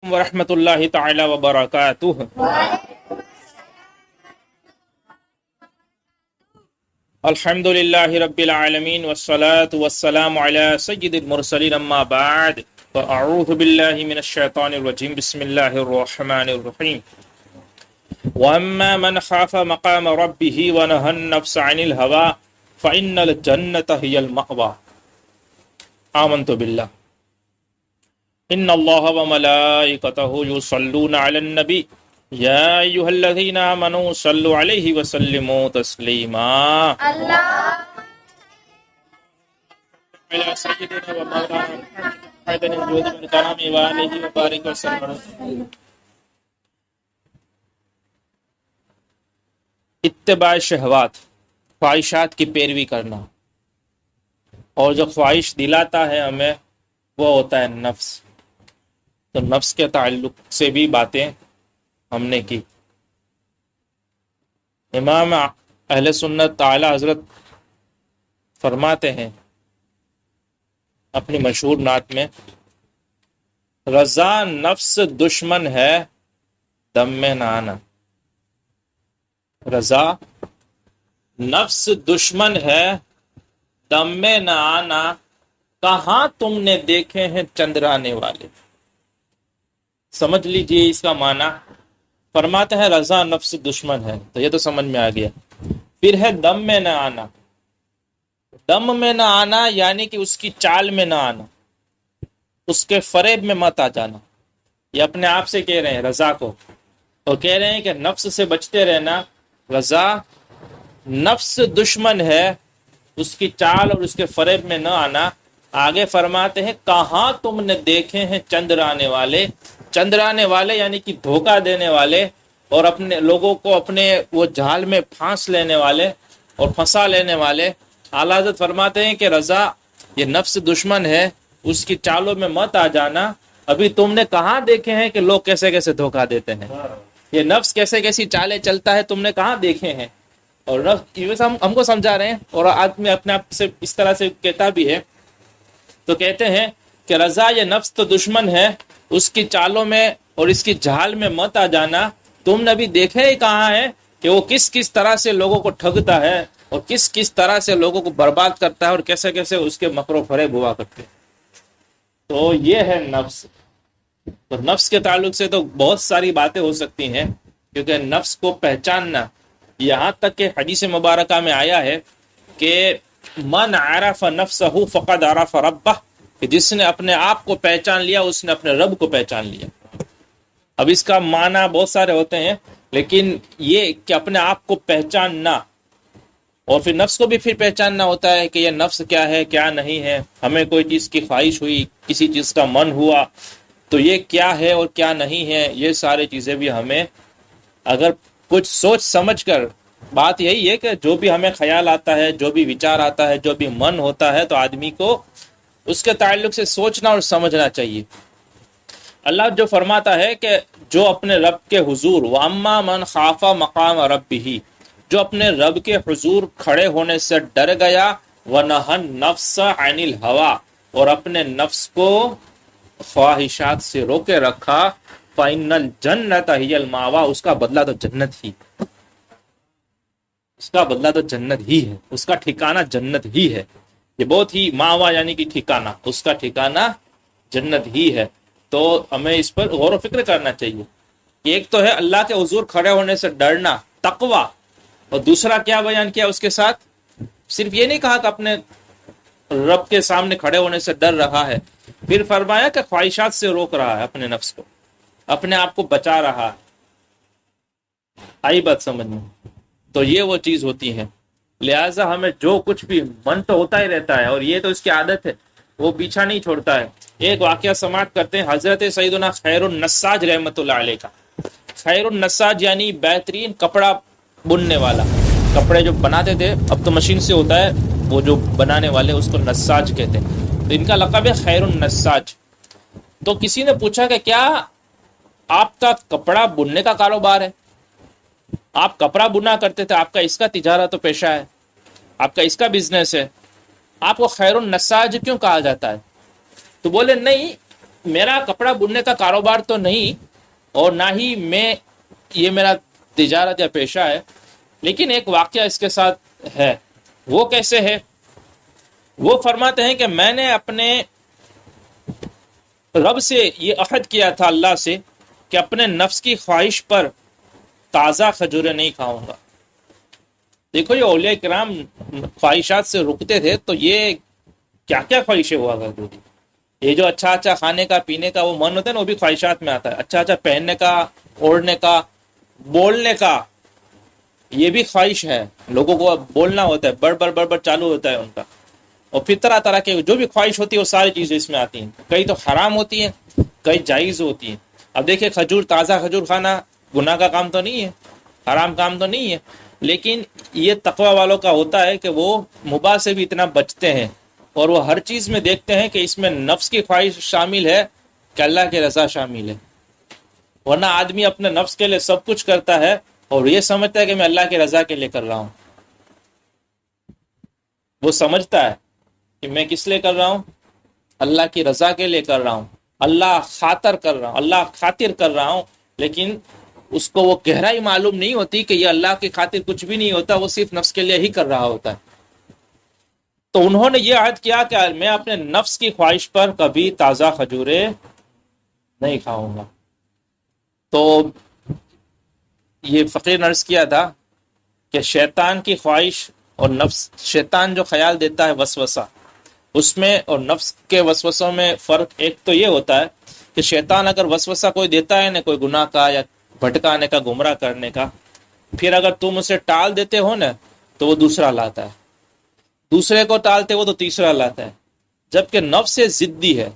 ورحمۃ اللہ تعالی وبرکاتہ۔ الحمد للہ رب العالمین والصلاة والسلام علی سید المرسلین اما بعد فاعوذ باللہ من الشیطان الرجیم بسم اللہ الرحمن الرحیم۔ واما من خاف مقام ربہ ونہى النفس عن الہوى فإن الجنة هي المأوى۔ آمنت باللہ ان اللہ وملائکتہ یصلون علی النبی یا ایھا الذین آمنوا صلوا علیہ وسلموا تسلیما۔ علی سیدنا و مولانا محمد الجود والکرم وآلہ وبارک وسلم۔ اتباع شہوات، خواہشات کی پیروی کرنا، اور جو خواہش دلاتا ہے ہمیں وہ ہوتا ہے نفس۔ تو نفس کے تعلق سے بھی باتیں ہم نے کی۔ امام اہل سنت اعلی حضرت فرماتے ہیں اپنی مشہور نعت میں، رضا نفس دشمن ہے دم میں نہ آنا۔ رضا نفس دشمن ہے دم میں نہ آنا، کہاں تم نے دیکھے ہیں چندرانے والے۔ سمجھ لیجئے اس کا معنی، فرماتے ہیں رضا نفس دشمن ہے، تو یہ تو سمجھ میں آ گیا۔ پھر ہے دم میں نہ آنا۔ دم میں نہ آنا یعنی کہ اس کی چال میں نہ آنا، اس کے فریب میں مت آ جانا۔ یہ اپنے آپ سے کہہ رہے ہیں رضا کو، اور کہہ رہے ہیں کہ نفس سے بچتے رہنا۔ رضا نفس دشمن ہے، اس کی چال اور اس کے فریب میں نہ آنا۔ آگے فرماتے ہیں کہاں تم نے دیکھے ہیں چندرانے والے۔ چندرانے والے یعنی کہ دھوکہ دینے والے، اور اپنے لوگوں کو اپنے وہ جال میں پھانس لینے والے اور پھنسا لینے والے۔ اعلیٰ حضرت فرماتے ہیں کہ رضا یہ نفس دشمن ہے، اس کی چالوں میں مت آ جانا۔ ابھی تم نے کہاں دیکھے ہیں کہ لوگ کیسے کیسے دھوکہ دیتے ہیں، یہ نفس کیسے کیسی چالیں چلتا ہے، تم نے کہاں دیکھے ہیں۔ اور نفس ہم کو سمجھا رہے ہیں، اور آدمی اپنے آپ سے اس طرح سے کہتا بھی ہے، تو کہتے ہیں کہ رضا یہ نفس تو دشمن ہے، اس کی چالوں میں اور اس کی جھال میں مت آ جانا۔ تم نے بھی دیکھے ہی کہاں ہے کہ وہ کس کس طرح سے لوگوں کو ٹھگتا ہے، اور کس کس طرح سے لوگوں کو برباد کرتا ہے، اور کیسے کیسے اس کے مکر و فریب ہوا کرتے۔ تو یہ ہے نفس۔ تو نفس کے تعلق سے تو بہت ساری باتیں ہو سکتی ہیں، کیونکہ نفس کو پہچاننا، یہاں تک کہ حدیث مبارکہ میں آیا ہے کہ من عرف نفسہ فقد عرف ربہ، کہ جس نے اپنے آپ کو پہچان لیا اس نے اپنے رب کو پہچان لیا۔ اب اس کا معنی بہت سارے ہوتے ہیں، لیکن یہ کہ اپنے آپ کو پہچاننا، اور پھر نفس کو بھی پھر پہچاننا ہوتا ہے کہ یہ نفس کیا ہے کیا نہیں ہے۔ ہمیں کوئی چیز کی خواہش ہوئی، کسی چیز کا من ہوا، تو یہ کیا ہے اور کیا نہیں ہے، یہ ساری چیزیں بھی ہمیں اگر کچھ سوچ سمجھ کر، بات یہی ہے کہ جو بھی ہمیں خیال آتا ہے، جو بھی وچار آتا ہے، جو بھی من ہوتا ہے، تو آدمی کو اس کے تعلق سے سوچنا اور سمجھنا چاہیے۔ اللہ جو فرماتا ہے کہ جو اپنے رب کے حضور، وَأَمَّا مَنْ خَافَ مَقَامَ رَبِّهِ، جو اپنے رب کے حضور کھڑے ہونے سے ڈر گیا، وَنَهَى النَّفْسَ عَنِ الْهَوَىٰ، اور اپنے نفس کو خواہشات سے روکے رکھا، فَإِنَّ الْجَنَّةَ هِيَ الْمَأْوَىٰ، اس کا بدلہ تو جنت ہی، اس کا بدلہ تو جنت ہی ہے، اس کا ٹھکانہ جنت ہی ہے۔ یہ بہت ہی ماوا یعنی کہ ٹھکانہ، اس کا ٹھکانہ جنت ہی ہے۔ تو ہمیں اس پر غور و فکر کرنا چاہیے۔ ایک تو ہے اللہ کے حضور کھڑے ہونے سے ڈرنا، تقوی، اور دوسرا کیا بیان کیا اس کے ساتھ؟ صرف یہ نہیں کہا کہ اپنے رب کے سامنے کھڑے ہونے سے ڈر رہا ہے، پھر فرمایا کہ خواہشات سے روک رہا ہے اپنے نفس کو، اپنے آپ کو بچا رہا ہے۔ آئی بات سمجھ میں؟ تو یہ وہ چیز ہوتی ہے۔ لہٰذا ہمیں جو کچھ بھی من تو ہوتا ہی رہتا ہے، اور یہ تو اس کی عادت ہے، وہ پیچھا نہیں چھوڑتا ہے۔ ایک واقعہ سماعت کرتے ہیں حضرت سیدنا خیر النساج رحمۃ اللہ علیہ کا۔ خیر النساج یعنی بہترین کپڑا بننے والا، کپڑے جو بناتے تھے، اب تو مشین سے ہوتا ہے، وہ جو بنانے والے اس کو نساج کہتے ہیں، تو ان کا لقب ہے خیر النساج۔ تو کسی نے پوچھا کہ کیا آپ کا کپڑا بننے کا کاروبار ہے؟ آپ کپڑا بنا کرتے تھے، آپ کا اس کا تجارت و پیشہ ہے، آپ کا اس کا بزنس ہے، آپ کو خیر النساج کیوں کہا جاتا ہے؟ تو بولے نہیں، میرا کپڑا بننے کا کاروبار تو نہیں، اور نہ ہی یہ میرا تجارت یا پیشہ ہے، لیکن ایک واقعہ اس کے ساتھ ہے۔ وہ کیسے ہے؟ وہ فرماتے ہیں کہ میں نے اپنے رب سے یہ عہد کیا تھا، اللہ سے، کہ اپنے نفس کی خواہش پر تازہ کھجوریں نہیں کھاؤں گا۔ دیکھو یہ اولیاء کرام خواہشات سے رکتے تھے، تو یہ کیا کیا خواہشیں ہوا کرتی تھی۔ یہ جو اچھا اچھا کھانے کا پینے کا وہ من ہوتا ہے نا، وہ بھی خواہشات میں آتا ہے۔ اچھا اچھا پہننے کا، اوڑھنے کا، بولنے کا، یہ بھی خواہش ہے۔ لوگوں کو بولنا ہوتا ہے، بڑ بڑ چالو ہوتا ہے ان کا، اور پھر طرح طرح کے جو بھی خواہش ہوتی ہے وہ ساری چیزیں اس میں آتی ہیں۔ کئی تو حرام ہوتی ہیں، کئی جائز ہوتی ہیں۔ اب دیکھیں کھجور، تازہ کھجور کھانا گناہ کا کام تو نہیں ہے، حرام کام تو نہیں ہے، لیکن یہ تقوی والوں کا ہوتا ہے کہ وہ مباح سے بھی اتنا بچتے ہیں، اور وہ ہر چیز میں دیکھتے ہیں کہ اس میں نفس کی خواہش شامل ہے کہ اللہ کی رضا شامل ہے۔ ورنہ آدمی اپنے نفس کے لیے سب کچھ کرتا ہے اور یہ سمجھتا ہے کہ میں اللہ کی رضا کے لیے کر رہا ہوں۔ وہ سمجھتا ہے کہ میں کس لیے کر رہا ہوں؟ اللہ کی رضا کے لیے کر رہا ہوں، اللہ خاطر کر رہا ہوں، اللہ خاطر کر رہا ہوں، لیکن اس کو وہ گہرائی معلوم نہیں ہوتی کہ یہ اللہ کی خاطر کچھ بھی نہیں ہوتا، وہ صرف نفس کے لیے ہی کر رہا ہوتا ہے۔ تو انہوں نے یہ عہد کیا کہ میں اپنے نفس کی خواہش پر کبھی تازہ کھجوریں نہیں کھاؤں گا۔ تو یہ فقیر نے عرض کیا تھا کہ شیطان کی خواہش اور نفس، شیطان جو خیال دیتا ہے وسوسہ، اس میں اور نفس کے وسوسوں میں فرق ایک تو یہ ہوتا ہے کہ شیطان اگر وسوسہ کوئی دیتا ہے نا، کوئی گناہ کا یا بھٹکانے کا، گمراہ کرنے کا، پھر اگر تم اسے ٹال دیتے ہو نا تو وہ دوسرا لاتا ہے، دوسرے کو ٹالتے ہو تو تیسرا لاتا ہے۔ جبکہ نفس سے ضدی ہے،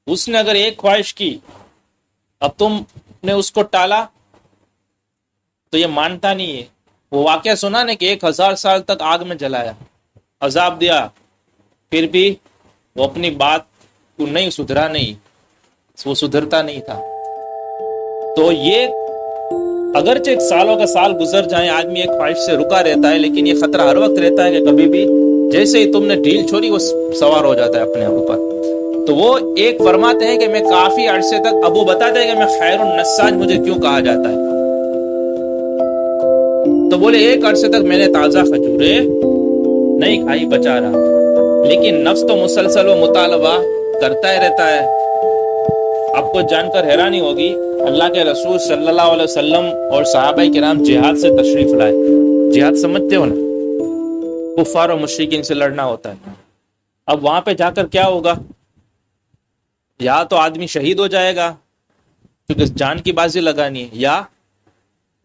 اس نے اگر ایک خواہش کی، اب تم نے اس کو ٹالا تو یہ مانتا نہیں ہے۔ وہ واقعہ سنا نے کہ 1000 سال تک آگ میں جلایا، عذاب دیا، پھر بھی وہ اپنی بات کو نہیں سدھرا، نہیں وہ سدھرتا نہیں تھا۔ تو یہ اگرچہ سالوں کا سال گزر جائیں، آدمی ایک خواہش سے رکا رہتا ہے، لیکن یہ خطرہ ہر وقت رہتا ہے کہ کبھی بھی جیسے ہی تم نے ڈھیل چھوڑی وہ سوار ہو جاتا ہے اپنے اوپر۔ تو وہ ایک فرماتے ہیں کہ میں کافی عرصے تک، ابو بتاتے ہیں کہ میں خیر النساج مجھے کیوں کہا جاتا ہے، تو بولے ایک عرصے تک میں نے تازہ کھجوریں نہیں کھائی، بچا رہا، لیکن نفس تو مسلسل وہ مطالبہ کرتا ہی رہتا ہے۔ آپ کو جان کر حیرانی ہوگی، اللہ کے رسول صلی اللہ علیہ وسلم اور صحابہ کرام جہاد سے تشریف لائے۔ جہاد سمجھتے ہو نا، کفار اور مشرکین سے لڑنا ہوتا ہے۔ اب وہاں پہ جا کر کیا ہوگا؟ یا تو آدمی شہید ہو جائے گا کیونکہ جان کی بازی لگانی ہے، یا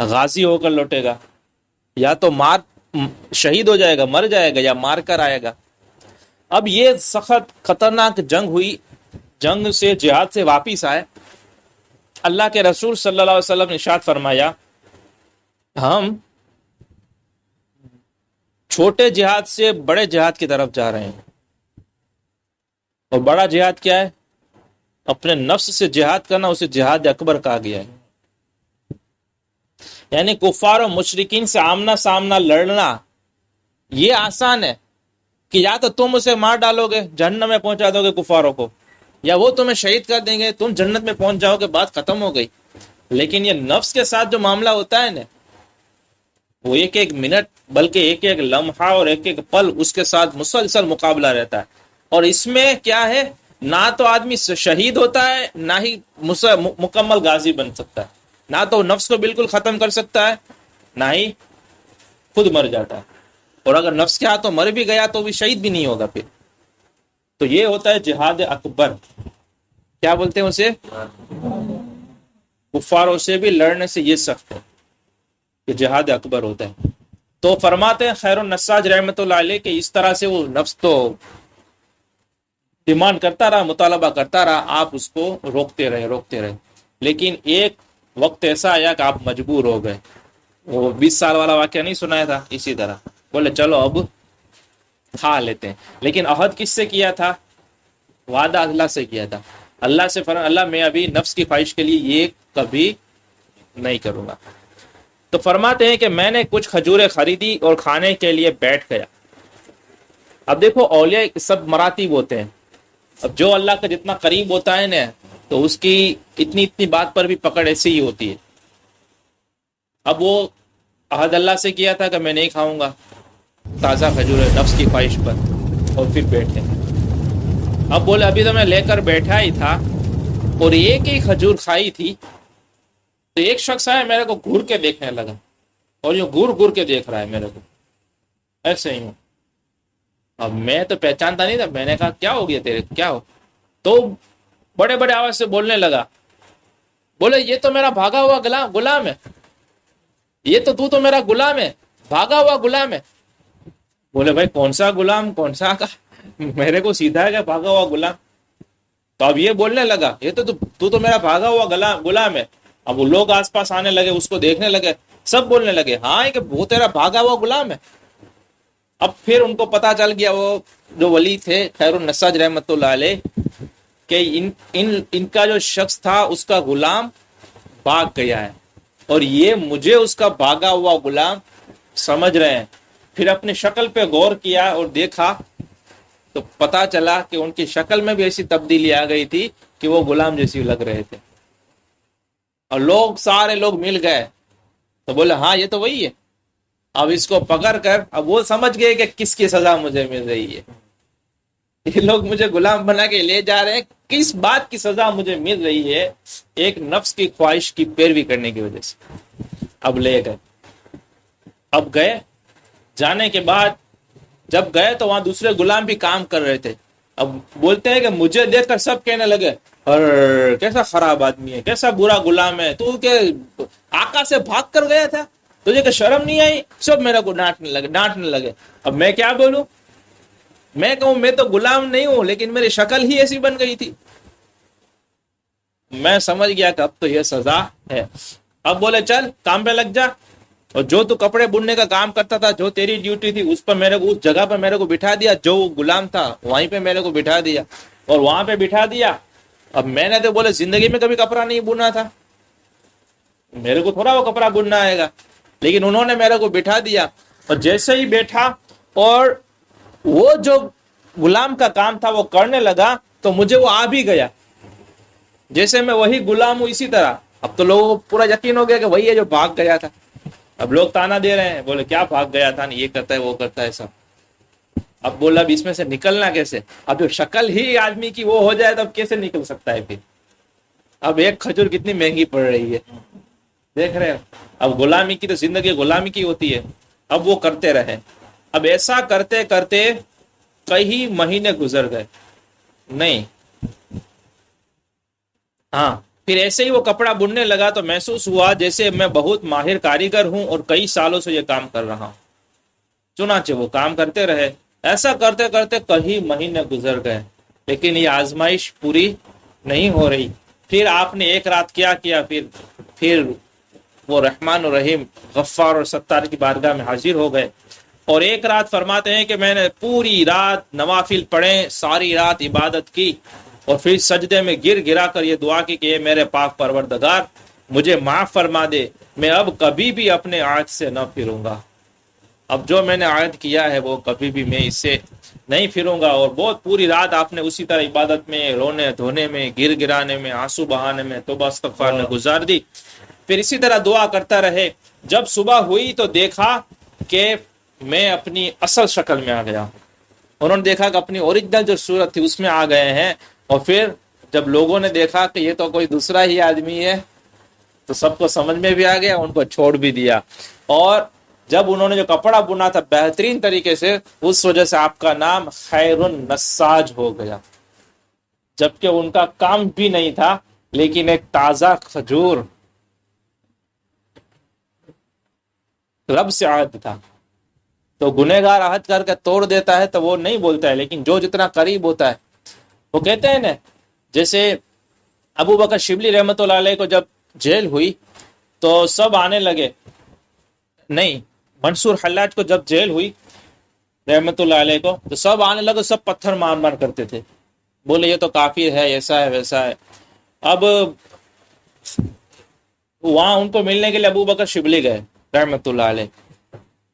غازی ہو کر لوٹے گا، یا تو شہید ہو جائے گا، مر جائے گا، یا مار کر آئے گا۔ اب یہ سخت خطرناک جنگ ہوئی، جنگ سے جہاد سے واپس آئے، اللہ کے رسول صلی اللہ علیہ وسلم نے ارشاد فرمایا ہم چھوٹے جہاد سے بڑے جہاد کی طرف جا رہے ہیں۔ اور بڑا جہاد کیا ہے؟ اپنے نفس سے جہاد کرنا، اسے جہاد اکبر کہا گیا ہے۔ یعنی کفار و مشرکین سے آمنا سامنا لڑنا یہ آسان ہے کہ یا تو تم اسے مار ڈالو گے، جہنم میں پہنچا دو گے کفاروں کو، یا وہ تمہیں شہید کر دیں گے، تم جنت میں پہنچ جاؤ گے، بات ختم ہو گئی۔ لیکن یہ نفس کے ساتھ جو معاملہ ہوتا ہے نا، وہ ایک ایک منٹ بلکہ ایک ایک لمحہ اور ایک ایک پل اس کے ساتھ مسلسل مقابلہ رہتا ہے۔ اور اس میں کیا ہے، نہ تو آدمی شہید ہوتا ہے، نہ ہی مکمل غازی بن سکتا ہے، نہ تو نفس کو بالکل ختم کر سکتا ہے، نہ ہی خود مر جاتا ہے۔ اور اگر نفس کے ہاتھوں مر بھی گیا تو بھی شہید بھی نہیں ہوگا پھر۔ تو یہ ہوتا ہے جہاد اکبر۔ کیا بولتے ہیں اسے؟ کفاروں سے بھی لڑنے سے یہ سخت ہے کہ جہاد اکبر ہوتا ہے۔ تو فرماتے ہیں خیر النساج رحمۃ اللہ علیہ کہ اس طرح سے وہ نفس تو ڈیمانڈ کرتا رہا، مطالبہ کرتا رہا، آپ اس کو روکتے رہے، لیکن ایک وقت ایسا آیا کہ آپ مجبور ہو گئے۔ وہ 20 سال والا واقعہ نہیں سنایا تھا؟ اسی طرح بولے چلو اب کھا لیتے ہیں۔ لیکن عہد کس سے کیا تھا؟ وعدہ اللہ سے کیا تھا۔ اللہ سے فرمایا اللہ میں ابھی نفس کی خواہش کے لیے یہ کبھی نہیں کروں گا۔ تو فرماتے ہیں کہ میں نے کچھ کھجوریں خریدی اور کھانے کے لیے بیٹھ گیا۔ اب دیکھو اولیاء سب مراتب ہوتے ہیں، اب جو اللہ کا جتنا قریب ہوتا ہے نا تو اس کی اتنی بات پر بھی پکڑ ایسی ہی ہوتی ہے. اب وہ عہد اللہ سے کیا تھا کہ میں نہیں کھاؤں گا تازہ کھجور نفس کی خواہش پر، اور پھر بیٹھے. اب بولے ابھی تو میں لے کر بیٹھا ہی تھا اور ایک ہی کھجور کھائی تھی تو ایک شخص آیا میرے کو گھور کے دیکھنے لگا، اور یوں گھور کے دیکھ رہا ہے میرے کو ایسے ہی ہوں. اب میں تو پہچانتا نہیں تھا، میں نے کہا کیا ہو گیا تیرے، کیا ہو؟ تو بڑے بڑے آواز سے بولنے لگا، بولے یہ تو میرا بھاگا ہوا غلام ہے، یہ تو میرا غلام ہے، بھاگا ہوا غلام ہے. بولے بھائی کون سا غلام، کون سا کا؟ میرے کو سیدھا ہے کہ بھاگا ہوا غلام. تو اب یہ بولنے لگا یہ تو میرا بھاگا ہوا غلام ہے. اب وہ لوگ آس پاس آنے لگے، اس کو دیکھنے لگے، سب بولنے لگے ہاں کہ وہ تیرا بھاگا ہوا غلام ہے. اب پھر ان کو پتا چل گیا، وہ جو ولی تھے خیر النساج رحمت اللہ علیہ، کہ ان کا جو شخص تھا اس کا غلام بھاگ گیا ہے، اور یہ مجھے اس کا بھاگا ہوا غلام سمجھ رہے ہیں. پھر اپنی شکل پہ غور کیا اور دیکھا تو پتا چلا کہ ان کی شکل میں بھی ایسی تبدیلی آ گئی تھی کہ وہ غلام جیسی لگ رہے تھے. اور سارے لوگ مل گئے تو بولے ہاں یہ تو وہی ہے. اب اس کو پکڑ کر اب وہ سمجھ گئے کہ کس کی سزا مجھے مل رہی ہے. یہ لوگ مجھے غلام بنا کے لے جا رہے ہیں، کس بات کی سزا مجھے مل رہی ہے؟ ایک نفس کی خواہش کی پیروی کرنے کی وجہ سے. اب لے گئے. اب گئے، جانے کے بعد جب گئے تو وہاں دوسرے غلام بھی کام کر رہے تھے. اب بولتے ہیں کہ مجھے دیکھ کر سب کہنے لگے کیسا خراب آدمی ہے، کیسا برا غلام ہے، تو کہ آقا سے بھاگ کر گیا تھا، تجھے کہ شرم نہیں آئی؟ سب میرے کو ڈانٹنے لگے. اب میں کیا بولوں؟ میں کہوں میں تو غلام نہیں ہوں، لیکن میری شکل ہی ایسی بن گئی تھی. میں سمجھ گیا کہ اب تو یہ سزا ہے. اب بولے چل کام پہ لگ جا، اور جو تو کپڑے بننے کا کام کرتا تھا، جو تیری ڈیوٹی تھی اس جگہ پر میرے کو بٹھا دیا، جو غلام تھا وہیں پہ میرے کو بٹھا دیا، اور وہاں پہ بٹھا دیا. اب میں نے تو بولے زندگی میں کبھی کپڑا نہیں بننا تھا، میرے کو تھوڑا وہ کپڑا بننا آئے گا، لیکن انہوں نے میرے کو بٹھا دیا. اور جیسے ہی بیٹھا اور وہ جو غلام کا کام تھا وہ کرنے لگا تو مجھے وہ آ بھی گیا، جیسے میں وہی غلام ہوں اسی طرح. اب تو لوگوں کو پورا یقین ہو گیا کہ وہی ہے جو بھاگ گیا تھا. اب لوگ تانا دے رہے ہیں، بولے کیا بھاگ گیا تھا، یہ کرتا ہے وہ کرتا ہے سب. اب بولا اب اس میں سے نکلنا کیسے؟ اب جو شکل ہی آدمی کی وہ ہو جائے تو اب کیسے نکل سکتا ہے پھر؟ اب ایک کھجور کتنی مہنگی پڑ رہی ہے، دیکھ رہے ہیں. اب غلامی کی تو زندگی غلامی کی ہوتی ہے. اب وہ کرتے رہے. اب ایسا کرتے کرتے کئی مہینے گزر گئے. نہیں ہاں پھر ایسے ہی وہ کپڑا بننے لگا تو محسوس ہوا جیسے میں بہت ماہر کاریگر ہوں اور کئی سالوں سے یہ کام کر رہا ہوں. چنانچہ وہ کام کرتے رہے. ایسا کرتے کرتے کئی مہینے گزر گئے، لیکن یہ آزمائش پوری نہیں ہو رہی. پھر آپ نے ایک رات کیا پھر وہ رحمان اور رحیم غفار اور ستار کی بارگاہ میں حاضر ہو گئے. اور ایک رات فرماتے ہیں کہ میں نے پوری رات نوافل پڑھے، ساری رات عبادت کی، اور پھر سجدے میں گر گرا کر یہ دعا کی کہ اے میرے پاک پروردگار مجھے معاف فرما دے، میں اب کبھی بھی اپنے عہد سے نہ پھروں گا. اب جو میں نے عہد کیا ہے وہ کبھی بھی میں اس سے نہیں پھروں گا. اور بہت پوری رات آپ نے اسی طرح عبادت میں، رونے دھونے میں، گر گرانے میں، آنسو بہانے میں، توبہ استغفار میں گزار دی. پھر اسی طرح دعا کرتا رہے. جب صبح ہوئی تو دیکھا کہ میں اپنی اصل شکل میں آ گیا. انہوں نے دیکھا کہ اپنی اوریجنل جو صورت تھی اس میں آ گئے ہیں. اور پھر جب لوگوں نے دیکھا کہ یہ تو کوئی دوسرا ہی آدمی ہے تو سب کو سمجھ میں بھی آ گیا، ان کو چھوڑ بھی دیا. اور جب انہوں نے جو کپڑا بنا تھا بہترین طریقے سے، اس وجہ سے آپ کا نام خیر النساج ہو گیا. جبکہ ان کا کام بھی نہیں تھا، لیکن ایک تازہ کھجور رب سے عہد تھا. تو گنہگار عہد کر کے توڑ دیتا ہے تو وہ نہیں بولتا ہے، لیکن جو جتنا قریب ہوتا ہے وہ کہتے ہیں نا. جیسے ابو بکر شبلی رحمت اللہ علیہ کو جب جیل ہوئی تو سب آنے لگے، نہیں منصور حلاج کو جب جیل ہوئی رحمت اللہ علیہ کو تو سب آنے لگے، سب پتھر مار مار کرتے تھے، بولے یہ تو کافر ہے، ایسا ہے ویسا ہے. اب وہاں ان کو ملنے کے لیے ابو بکر شبلی گئے رحمت اللہ علیہ.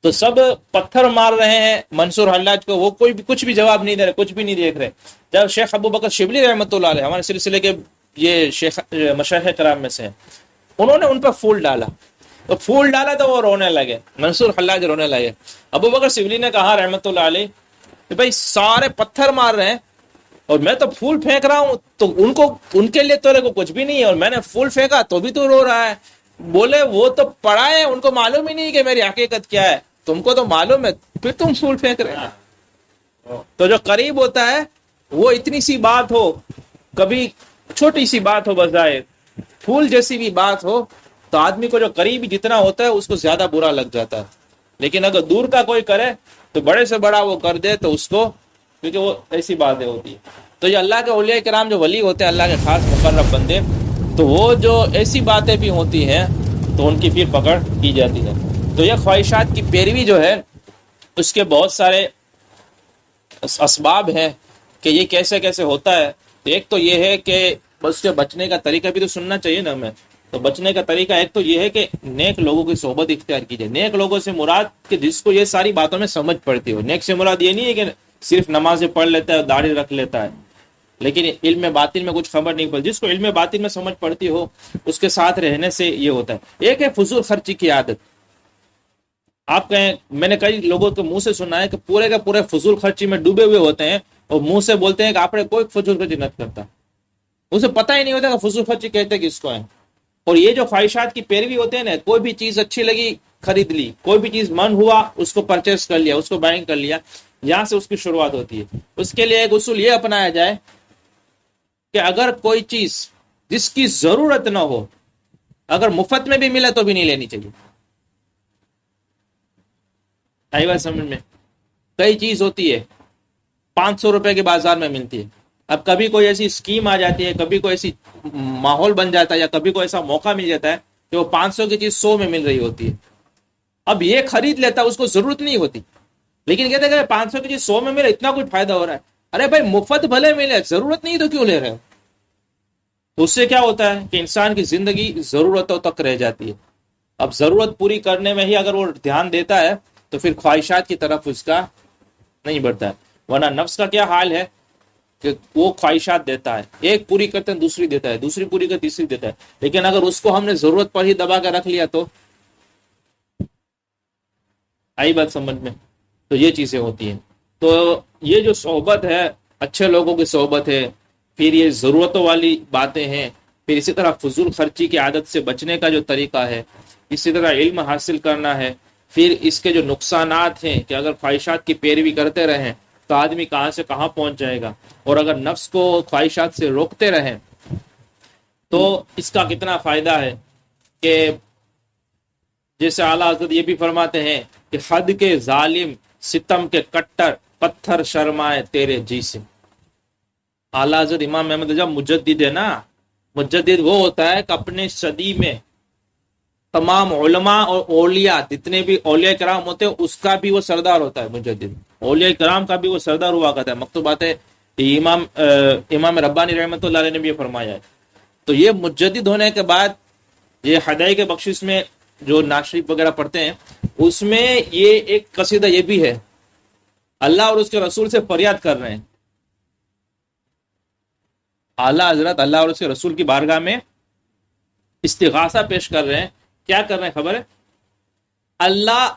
تو سب پتھر مار رہے ہیں منصور حلاج کو، وہ کوئی بھی کچھ بھی جواب نہیں دے رہے، کچھ بھی نہیں دیکھ رہے. جب شیخ ابو بکر شبلی رحمۃ اللہ علیہ ہمارے سلسلے کے یہ شیخ مشایخ کرام میں سے ہیں، انہوں نے ان پہ پھول ڈالا، تو پھول ڈالا تو وہ رونے لگے، منصور حلاج رونے لگے. ابو بکر شبلی نے کہا رحمۃ اللہ علیہ کہ بھائی سارے پتھر مار رہے ہیں اور میں تو پھول پھینک رہا ہوں، تو ان کے لیے تو کچھ بھی نہیں ہے، اور میں نے پھول پھینکا تو بھی تو رو رہا ہے. بولے وہ تو پڑھا ہے، ان کو معلوم ہی نہیں کہ میری حقیقت کیا ہے، تم کو تو معلوم ہے پھر تم پھول پھینک رہے ہیں. تو جو قریب ہوتا ہے وہ اتنی سی بات ہو، کبھی چھوٹی سی بات ہو بظاہر پھول جیسی بھی بات ہو، تو آدمی کو جو قریب جتنا ہوتا ہے اس کو زیادہ برا لگ جاتا ہے. لیکن اگر دور کا کوئی کرے تو بڑے سے بڑا وہ کر دے تو اس کو، کیونکہ وہ ایسی باتیں ہوتی ہیں. تو یہ اللہ کے اولیاء کرام جو ولی ہوتے ہیں، اللہ کے خاص مقرب بندے، تو وہ جو ایسی باتیں بھی ہوتی ہیں تو ان کی پھر پکڑ کی جاتی ہے. تو یہ خواہشات کی پیروی جو ہے اس کے بہت سارے اسباب ہیں کہ یہ کیسے کیسے ہوتا ہے. ایک تو یہ ہے کہ بس سے بچنے کا طریقہ بھی تو سننا چاہیے نا ہمیں. تو بچنے کا طریقہ ایک تو یہ ہے کہ نیک لوگوں کی صحبت اختیار کیجیے. نیک لوگوں سے مراد کہ جس کو یہ ساری باتوں میں سمجھ پڑتی ہو. نیک سے مراد یہ نہیں ہے کہ صرف نمازیں پڑھ لیتا ہے، داڑھی رکھ لیتا ہے، لیکن علم باطن میں کچھ خبر نہیں پڑتی. جس کو علم باطن میں سمجھ پڑتی ہو اس کے ساتھ رہنے سے یہ ہوتا ہے. ایک ہے فضول خرچی کی عادت. آپ کہیں، میں نے کئی لوگوں کے منہ سے سنا ہے کہ پورے کے پورے فضول خرچی میں ڈوبے ہوئے ہوتے ہیں اور منہ سے بولتے ہیں کہ آپ نے کوئی فضول خرچی نہیں کرتا. اسے پتہ ہی نہیں ہوتا کہ فضول خرچی کہتے کس کو ہے. اور یہ جو خواہشات کی پیروی ہوتے ہیں نا، کوئی بھی چیز اچھی لگی خرید لی، کوئی بھی چیز من ہوا اس کو پرچیز کر لیا، اس کو بائنگ کر لیا، یہاں سے اس کی شروعات ہوتی ہے. اس کے لیے ایک اصول یہ اپنایا جائے کہ اگر کوئی چیز جس کی ضرورت نہ ہو، اگر مفت میں بھی ملے تو بھی نہیں لینی چاہیے. آئی بات سمجھ میں؟ کئی چیز ہوتی ہے 500 روپے کے بازار میں ملتی ہے. اب کبھی کوئی ایسی اسکیم آ جاتی ہے، کبھی کوئی ایسی ماحول بن جاتا ہے، یا کبھی کوئی ایسا موقع مل جاتا ہے کہ وہ 500 کی چیز 100 میں مل رہی ہوتی ہے. اب یہ خرید لیتا ہے، اس کو ضرورت نہیں ہوتی، لیکن کہتے ہیں کہ 500 کی چیز 100 میں ملے، اتنا کچھ فائدہ ہو رہا ہے. ارے بھائی مفت بھلے ملے، ضرورت نہیں تو کیوں لے رہے ہو؟ تو اس سے کیا ہوتا ہے کہ انسان کی زندگی ضرورتوں تک رہ جاتی ہے. اب ضرورت پوری کرنے میں ہی اگر وہ دھیان دیتا ہے تو پھر خواہشات کی طرف اس کا نہیں بڑھتا ہے. ورنہ نفس کا کیا حال ہے کہ وہ خواہشات دیتا ہے، ایک پوری کرتے ہیں دوسری دیتا ہے، دوسری پوری کرتے تیسری دیتا ہے. لیکن اگر اس کو ہم نے ضرورت پر ہی دبا کر رکھ لیا تو آئی بات سمجھ میں؟ تو یہ چیزیں ہوتی ہیں. تو یہ جو صحبت ہے، اچھے لوگوں کی صحبت ہے، پھر یہ ضرورتوں والی باتیں ہیں، پھر اسی طرح فضول خرچی کی عادت سے بچنے کا جو طریقہ ہے، اسی طرح علم حاصل کرنا ہے. پھر اس کے جو نقصانات ہیں کہ اگر خواہشات کی پیروی کرتے رہیں تو آدمی کہاں سے کہاں پہنچ جائے گا، اور اگر نفس کو خواہشات سے روکتے رہیں تو اس کا کتنا فائدہ ہے. کہ جیسے اعلیٰ حضرت یہ بھی فرماتے ہیں کہ حد کے ظالم، ستم کے کٹر، پتھر شرمائے تیرے جی سے. اعلیٰ حضرت امام احمد جب مجدد ہے نا، مجدد وہ ہوتا ہے کہ اپنے صدی میں تمام علماء اور اولیاء، جتنے بھی اولیاء کرام ہوتے ہیں اس کا بھی وہ سردار ہوتا ہے. مجدد اولیاء کرام کا بھی وہ سردار ہوا کرتا ہے. مکتوبات امام ربانی رحمۃ اللہ علیہ نے بھی یہ فرمایا ہے. تو یہ مجدد ہونے کے بعد یہ ہدایت کے بخشش میں جو ناشریف وغیرہ پڑھتے ہیں اس میں یہ ایک قصیدہ یہ بھی ہے، اللہ اور اس کے رسول سے فریاد کر رہے ہیں. اعلیٰ حضرت اللہ اور اس کے رسول کی بارگاہ میں استغاثہ پیش کر رہے ہیں. کیا کر رہے ہیں خبر ہے؟ اللہ